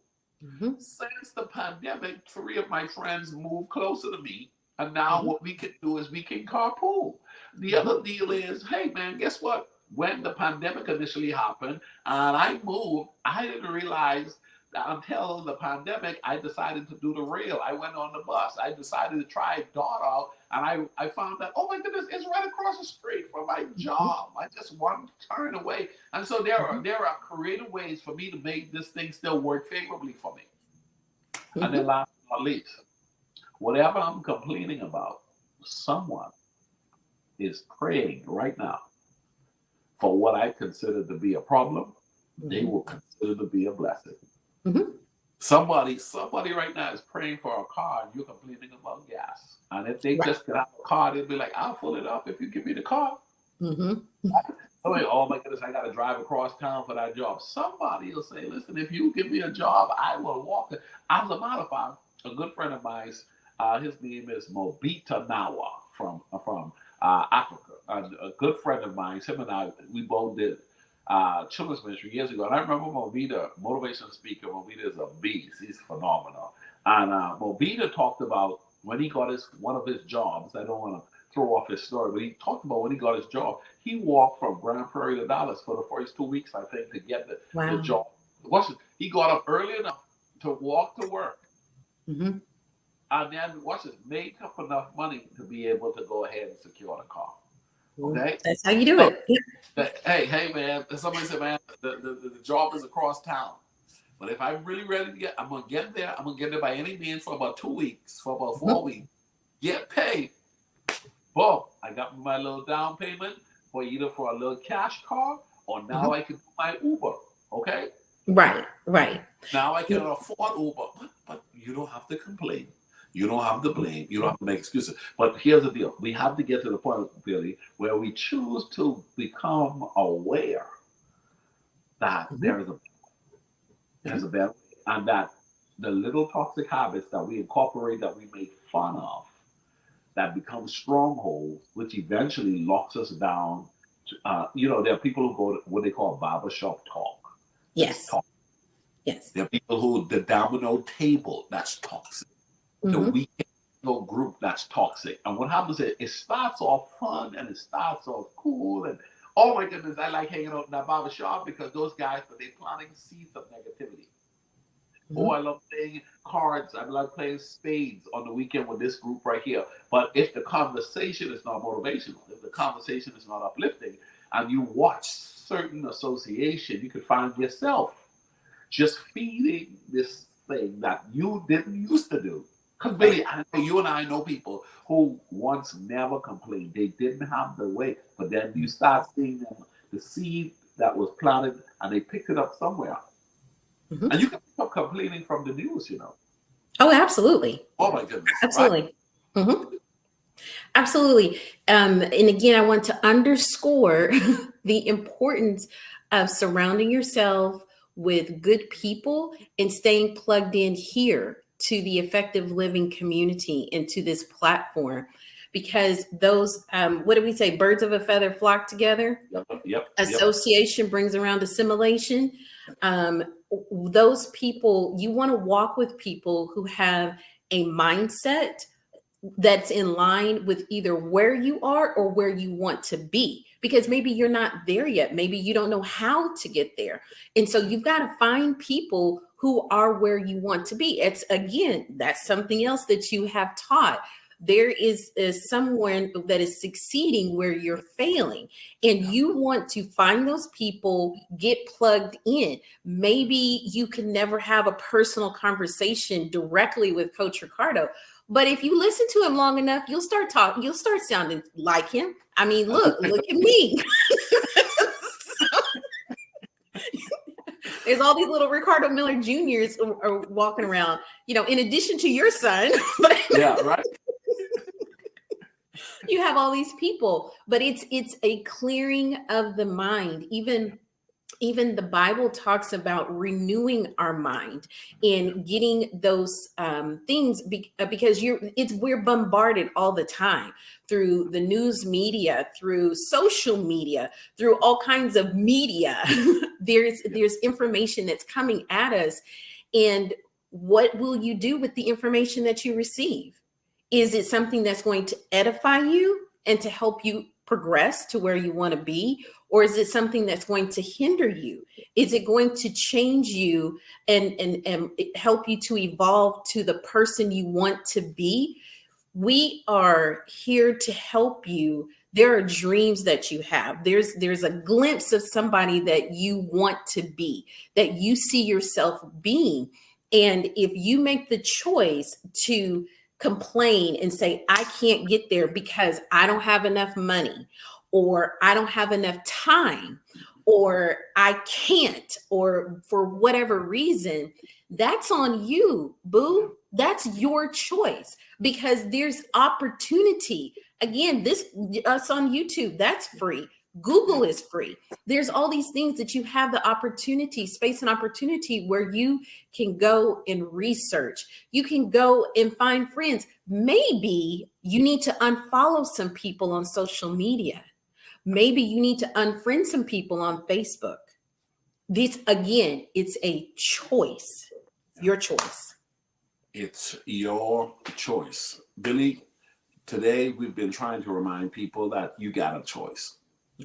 Since the pandemic, 3 of my friends moved closer to me, and now what we can do is we can carpool. The other deal is, hey man, guess what? When the pandemic initially happened and I moved, I didn't realize that until the pandemic, I decided to do the rail. I went on the bus. I decided to try DART out, and I found that, oh my goodness, it's right across the street from my job. I just one turn away. And so there are creative ways for me to make this thing still work favorably for me. And then last but not least, whatever I'm complaining about, someone is praying right now for what I consider to be a problem. They will consider to be a blessing. Somebody right now is praying for a car and you're complaining about gas. And if they just get out of the car, they'll be like, I'll fill it up if you give me the car. Oh my goodness, I got to drive across town for that job. Somebody will say, listen, if you give me a job, I will walk it. As a matter of fact, a good friend of mine, his name is Mobita Nawa from Africa. A good friend of mine, him and I, we both did children's ministry years ago. And I remember Mobita, motivational speaker. Mobita is a beast. He's phenomenal. And Mobita talked about when he got one of his jobs. I don't want to throw off his story, but he talked about when he got his job, he walked from Grand Prairie to Dallas for the first 2 weeks, I think, to get the job. He got up early enough to walk to work. And then, make up enough money to be able to go ahead and secure the car. Okay? That's how you do it. Hey, man, somebody said, man, the job is across town. But if I'm really ready to I'm going to get there. I'm going to get there by any means for about 2 weeks, for about 4 weeks. Get paid. Boom, I got my little down payment for either for a little cash car or now I can do my Uber, okay? Right. Now I can afford Uber. But you don't have to complain. You don't have to blame. You don't have to make excuses. But here's the deal. We have to get to the point, Billy, where we choose to become aware that there's a better way, and that the little toxic habits that we incorporate, that we make fun of, that become strongholds, which eventually locks us down. There are people who go to what they call barbershop talk. Yes. Talk. Yes. There are people who, the domino table, that's toxic. The weekend group, that's toxic. And what happens is it starts off fun and it starts off cool. And oh my goodness, I like hanging out in that barbershop because those guys, but they're planting seeds of negativity. Oh, I love playing cards. I love playing spades on the weekend with this group right here. But if the conversation is not motivational, if the conversation is not uplifting, and you watch certain association, you can find yourself just feeding this thing that you didn't used to do. Because Billy, I know you and I know people who once never complained. They didn't have the way. But then you start seeing them, the seed that was planted, and they picked it up somewhere. And you can stop complaining from the news, Oh, absolutely. Oh my goodness. Absolutely. Right? Absolutely. And again, I want to underscore the importance of surrounding yourself with good people and staying plugged in here to the Effective Living community and to this platform, because those, what do we say? Birds of a feather flock together. Yep. Association brings around assimilation. Those people, you want to walk with people who have a mindset that's in line with either where you are or where you want to be, because maybe you're not there yet. Maybe you don't know how to get there. And so you've got to find people who are where you want to be. It's, again, that's something else that you have taught. There is someone that is succeeding where you're failing, and you want to find those people, get plugged in. Maybe you can never have a personal conversation directly with Coach Ricardo, but if you listen to him long enough, you'll start talking. You'll start sounding like him. I mean, look at me. There's all these little Ricardo Miller Juniors are walking around, in addition to your son. But yeah, right. You have all these people, but it's a clearing of the mind. Even the Bible talks about renewing our mind and getting those things because we're bombarded all the time through the news media, through social media, through all kinds of media. There's information that's coming at us, and what will you do with the information that you receive? Is it something that's going to edify you and to help you progress to where you want to be? Or is it something that's going to hinder you? Is it going to change you and help you to evolve to the person you want to be? We are here to help you. There are dreams that you have. There's a glimpse of somebody that you want to be, that you see yourself being. And if you make the choice to complain and say, I can't get there because I don't have enough money, or I don't have enough time, or I can't, or for whatever reason, that's on you, boo. That's your choice, because there's opportunity. Again, us on YouTube, that's free. Google is free. There's all these things that you have the opportunity, space and opportunity, where you can go and research. You can go and find friends. Maybe you need to unfollow some people on social media. Maybe you need to unfriend some people on Facebook. This, again, it's a choice. Your choice. It's your choice. Billy, today we've been trying to remind people that you got a choice.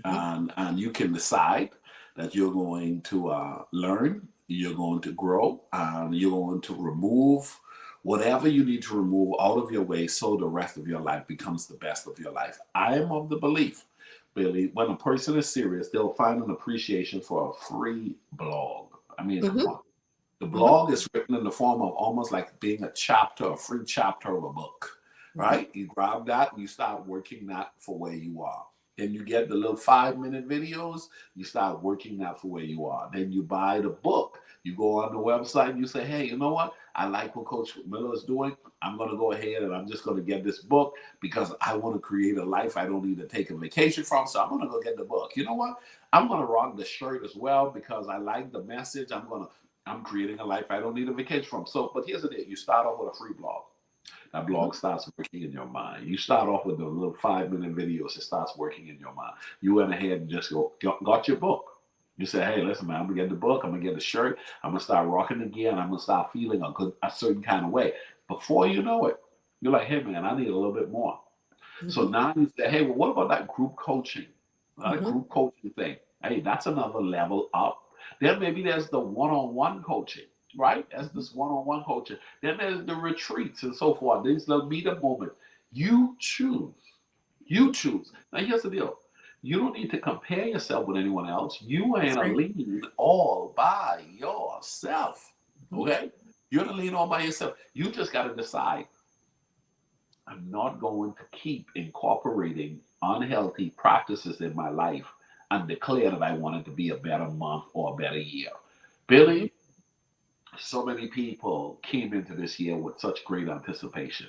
And you can decide that you're going to learn, you're going to grow, and you're going to remove whatever you need to remove out of your way so the rest of your life becomes the best of your life. I am of the belief, Billy, when a person is serious, they'll find an appreciation for a free blog. I mean, the blog is written in the form of almost like being a free chapter of a book, right? You grab that and you start working that for where you are. Then you get the little 5-minute videos. You start working that for where you are. Then you buy the book. You go on the website and you say, hey, you know what? I like what Coach Miller is doing. I'm going to go ahead and I'm just going to get this book because I want to create a life I don't need to take a vacation from. So I'm going to go get the book. You know what? I'm going to rock the shirt as well because I like the message. I'm creating a life I don't need a vacation from. So, but here's the deal. You start off with a free blog. That blog starts working in your mind. You start off with the little 5-minute videos. It starts working in your mind. You went ahead and just got your book. You say, hey, listen, man, I'm going to get the book. I'm going to get the shirt. I'm going to start rocking again. I'm going to start feeling a certain kind of way. Before you know it, you're like, hey, man, I need a little bit more. Mm-hmm. So now you say, hey, well, what about that group coaching? That group coaching thing. Hey, that's another level up. Then maybe there's the one-on-one coaching. Right? As this one-on-one coaching. Then there's the retreats and so forth. There's the meetup moment. You choose. You choose. Now, here's the deal. You don't need to compare yourself with anyone else. You are in a lean all by yourself. Okay? You're in a lean all by yourself. You just got to decide, I'm not going to keep incorporating unhealthy practices in my life and declare that I want it to be a better month or a better year. Billy, so many people came into this year with such great anticipation.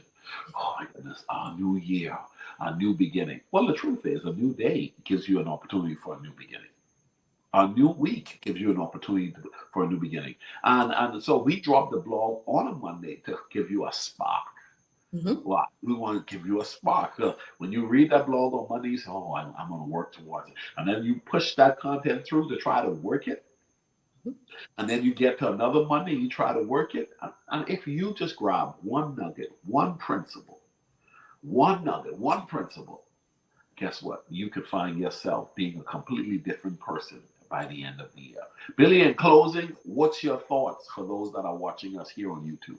Oh my goodness, a new year, a new beginning. Well, the truth is, a new day gives you an opportunity for a new beginning. A new week gives you an opportunity for a new beginning. And so we dropped the blog on a Monday to give you a spark. Mm-hmm. Well, we want to give you a spark. When you read that blog on Monday, you say, oh, I'm going to work towards it. And then you push that content through to try to work it. And then you get to another Monday, you try to work it. And if you just grab one nugget, one principle, guess what? You could find yourself being a completely different person by the end of the year. Billy, in closing, what's your thoughts for those that are watching us here on YouTube?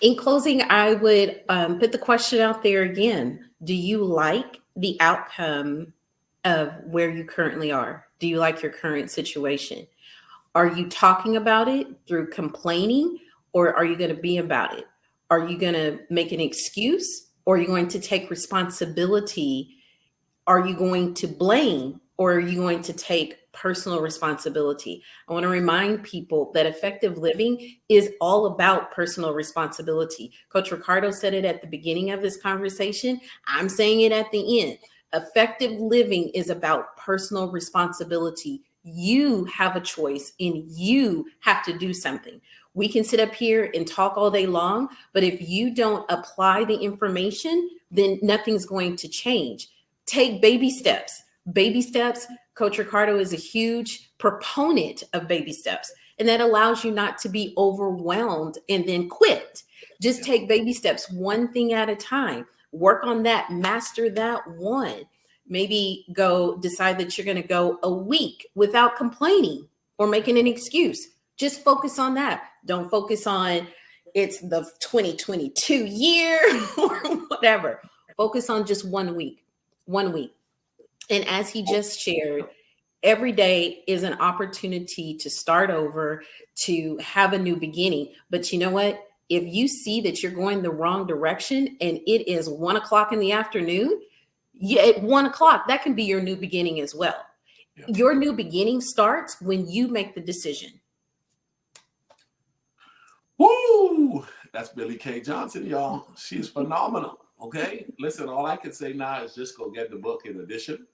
In closing, I would put the question out there again. Do you like the outcome of where you currently are? Do you like your current situation? Are you talking about it through complaining, or are you going to be about it? Are you going to make an excuse, or are you going to take responsibility? Are you going to blame, or are you going to take personal responsibility? I want to remind people that effective living is all about personal responsibility. Coach Ricardo said it at the beginning of this conversation. I'm saying it at the end. Effective living is about personal responsibility. You have a choice and you have to do something. We can sit up here and talk all day long, but if you don't apply the information, then nothing's going to change. Take baby steps. Baby steps. Coach Ricardo is a huge proponent of baby steps, and that allows you not to be overwhelmed and then quit. Just take baby steps, one thing at a time. Work on that, master that one. Maybe decide that you're going to go a week without complaining or making an excuse. Just focus on that. Don't focus on it's the 2022 year or whatever. Focus on just 1 week. And as he just shared, every day is an opportunity to start over, to have a new beginning. But you know what? If you see that you're going the wrong direction and it is 1 o'clock in the afternoon, at 1 o'clock, that can be your new beginning as well. Yeah. Your new beginning starts when you make the decision. Woo! That's Billy K. Johnson, y'all. She's phenomenal. Okay? Listen, all I can say now is just go get the book in edition.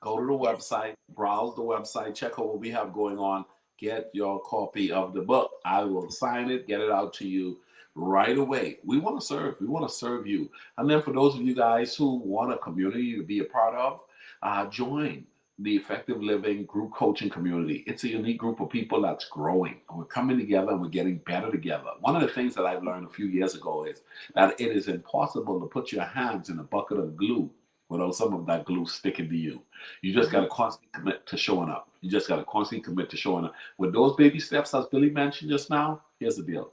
Go to the website, browse the website, check out what we have going on. Get your copy of the book. I will sign it, get it out to you right away. We want to serve. We want to serve you. And then for those of you guys who want a community to be a part of, join the Effective Living group coaching community. It's a unique group of people that's growing. And we're coming together and we're getting better together. One of the things that I've learned a few years ago is that it is impossible to put your hands in a bucket of glue without some of that glue sticking to you. You just got to constantly commit to showing up. With those baby steps, as Billy mentioned just now, here's the deal.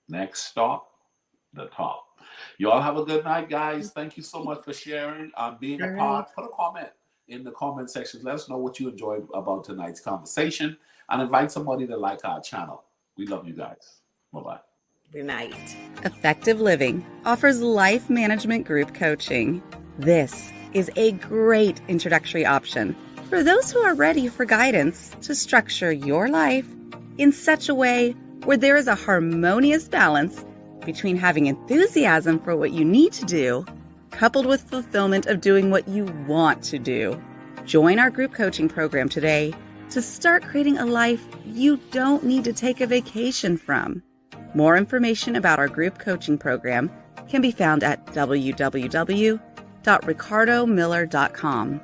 Next stop, the top. You all have a good night, guys. Thank you so much for sharing, being a part. Put a comment in the comment section. Let us know what you enjoyed about tonight's conversation, and invite somebody to like our channel. We love you guys. Bye-bye. Good night. Effective Living offers life management group coaching. This is a great introductory option for those who are ready for guidance to structure your life in such a way where there is a harmonious balance between having enthusiasm for what you need to do, coupled with fulfillment of doing what you want to do. Join our group coaching program today to start creating a life you don't need to take a vacation from. More information about our group coaching program can be found at www.ricardomiller.com.